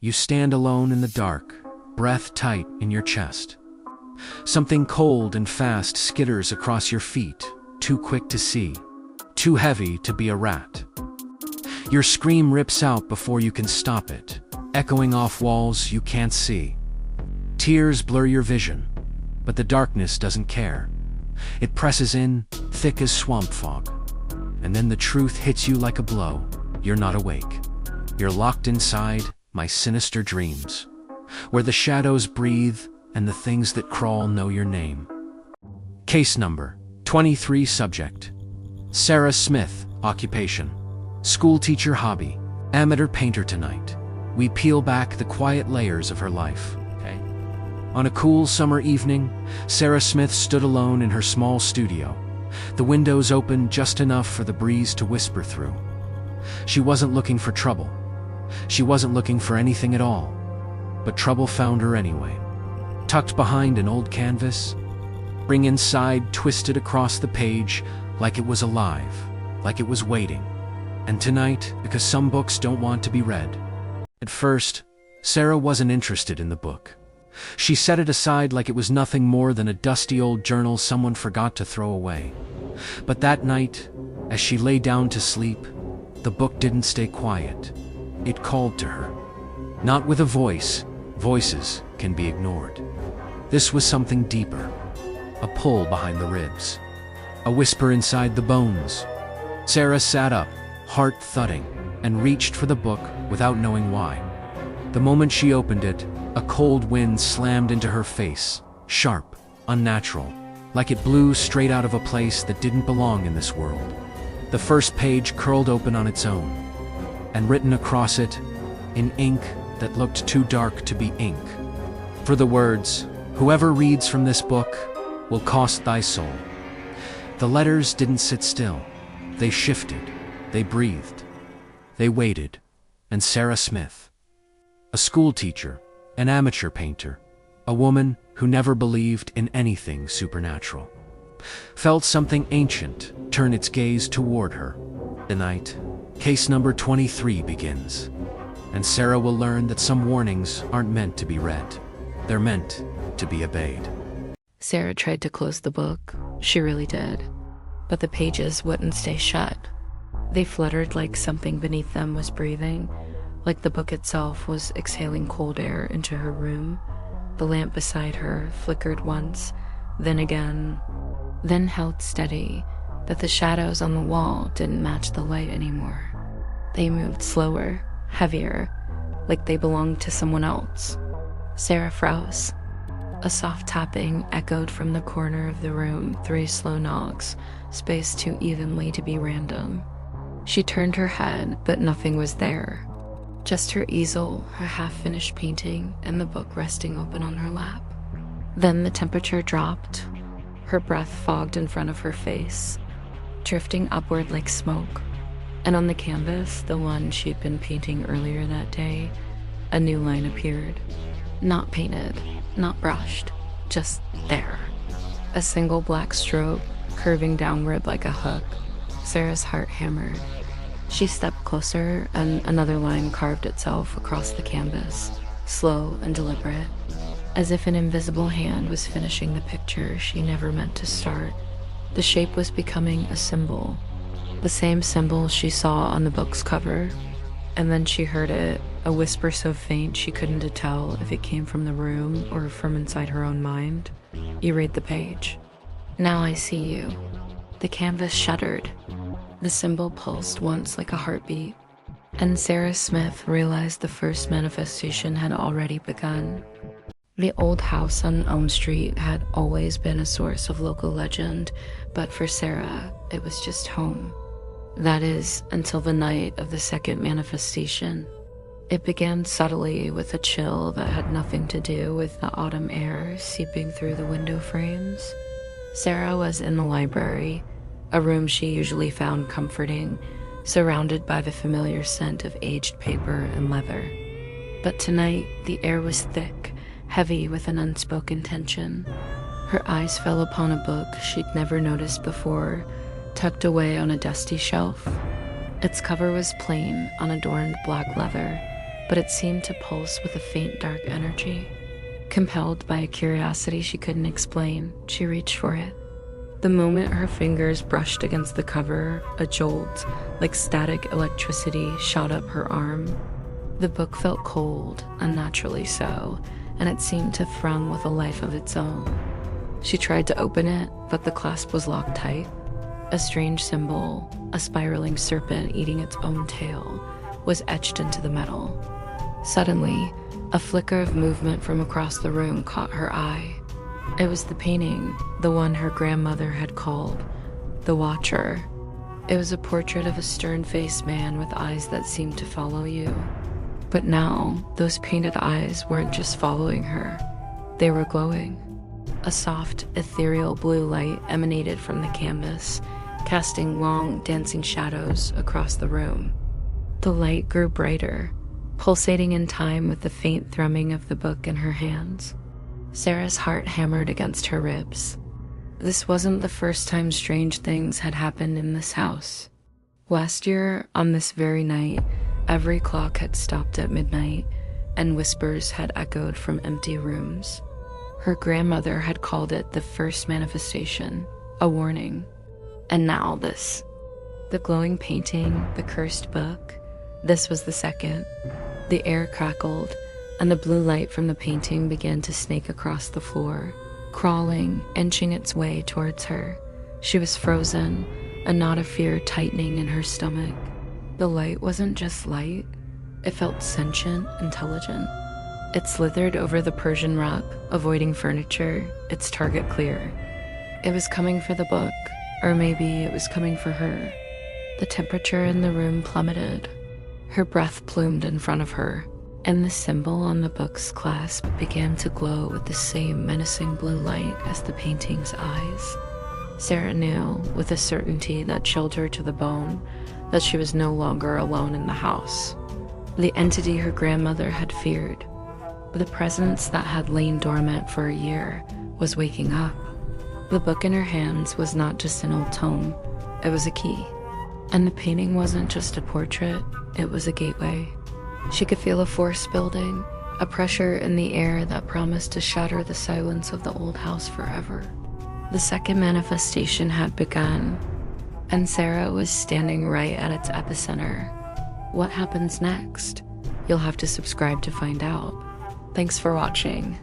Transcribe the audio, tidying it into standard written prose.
You stand alone in the dark, breath tight in your chest. Something cold and fast skitters across your feet, too quick to see, too heavy to be a rat. Your scream rips out before you can stop it, echoing off walls you can't see. Tears blur your vision, but the darkness doesn't care. It presses in, thick as swamp fog. And then the truth hits you like a blow. You're not awake. You're locked inside my sinister dreams, where the shadows breathe and the things that crawl know your name. Case number 23. Subject: Sarah Smith. Occupation: school teacher. Hobby: amateur painter. Tonight, we peel back the quiet layers of her life. On a cool summer evening, Sarah Smith stood alone in her small studio, the windows open just enough for the breeze to whisper through. She wasn't looking for trouble. She wasn't looking for anything at all, but trouble found her anyway. Tucked behind an old canvas, ring inside twisted across the page like it was alive, like it was waiting. And tonight, because some books don't want to be read. At first, Sarah wasn't interested in the book. She set it aside like it was nothing more than a dusty old journal someone forgot to throw away. But that night, as she lay down to sleep, the book didn't stay quiet. It called to her. Not with a voice. Voices can be ignored. This was something deeper. A pull behind the ribs. A whisper inside the bones. Sarah sat up, heart thudding, and reached for the book without knowing why. The moment she opened it, a cold wind slammed into her face, sharp, unnatural, like it blew straight out of a place that didn't belong in this world. The first page curled open on its own, and written across it, in ink that looked too dark to be ink, for the words, "Whoever reads from this book will cost thy soul." The letters didn't sit still. They shifted, they breathed, they waited, and Sarah Smith, a school teacher, an amateur painter, a woman who never believed in anything supernatural, felt something ancient turn its gaze toward her. Tonight, case number 23 begins, and Sarah will learn that some warnings aren't meant to be read. They're meant to be obeyed. Sarah tried to close the book. She really did. But the pages wouldn't stay shut. They fluttered like something beneath them was breathing, like the book itself was exhaling cold air into her room. The lamp beside her flickered once, then again, then held steady, that the shadows on the wall didn't match the light anymore. They moved slower, heavier, like they belonged to someone else. Sarah froze. A soft tapping echoed from the corner of the room, 3 slow knocks, spaced too evenly to be random. She turned her head, but nothing was there. Just her easel, her half-finished painting, and the book resting open on her lap. Then the temperature dropped. Her breath fogged in front of her face, drifting upward like smoke. And on the canvas, the one she'd been painting earlier that day, a new line appeared. Not painted, not brushed, just there. A single black stroke, curving downward like a hook. Sarah's heart hammered. She stepped closer, and another line carved itself across the canvas, slow and deliberate, as if an invisible hand was finishing the picture she never meant to start. The shape was becoming a symbol, the same symbol she saw on the book's cover. And then she heard it, a whisper so faint she couldn't tell if it came from the room or from inside her own mind. You read the page. Now I see you. The canvas shuddered. The symbol pulsed once like a heartbeat, and Sarah Smith realized the first manifestation had already begun. The old house on Elm Street had always been a source of local legend, but for Sarah, it was just home. That is, until the night of the second manifestation. It began subtly with a chill that had nothing to do with the autumn air seeping through the window frames. Sarah was in the library, a room she usually found comforting, surrounded by the familiar scent of aged paper and leather. But tonight, the air was thick, heavy with an unspoken tension. Her eyes fell upon a book she'd never noticed before, tucked away on a dusty shelf. Its cover was plain, unadorned black leather, but it seemed to pulse with a faint dark energy. Compelled by a curiosity she couldn't explain, she reached for it. The moment her fingers brushed against the cover, a jolt, like static electricity, shot up her arm. The book felt cold, unnaturally so, and it seemed to throng with a life of its own. She tried to open it, but the clasp was locked tight. A strange symbol, a spiraling serpent eating its own tail, was etched into the metal. Suddenly, a flicker of movement from across the room caught her eye. It was the painting, the one her grandmother had called The Watcher. It was a portrait of a stern-faced man with eyes that seemed to follow you. But now, those painted eyes weren't just following her. They were glowing. A soft, ethereal blue light emanated from the canvas, casting long, dancing shadows across the room. The light grew brighter, pulsating in time with the faint thrumming of the book in her hands. Sarah's heart hammered against her ribs. This wasn't the first time strange things had happened in this house. Last year, on this very night, every clock had stopped at midnight, and whispers had echoed from empty rooms. Her grandmother had called it the first manifestation, a warning. And now this. The glowing painting, the cursed book, this was the second. The air crackled, and the blue light from the painting began to snake across the floor, crawling, inching its way towards her. She was frozen, a knot of fear tightening in her stomach. The light wasn't just light, it felt sentient, intelligent. It slithered over the Persian rug, avoiding furniture, its target clear. It was coming for the book, or maybe it was coming for her. The temperature in the room plummeted. Her breath plumed in front of her, and the symbol on the book's clasp began to glow with the same menacing blue light as the painting's eyes. Sarah knew, with a certainty that chilled her to the bone, that she was no longer alone in the house. The entity her grandmother had feared, the presence that had lain dormant for a year, was waking up. The book in her hands was not just an old tome, it was a key. And the painting wasn't just a portrait, it was a gateway. She could feel a force building, a pressure in the air that promised to shatter the silence of the old house forever. The second manifestation had begun, and Sarah was standing right at its epicenter. What happens next? You'll have to subscribe to find out. Thanks for watching.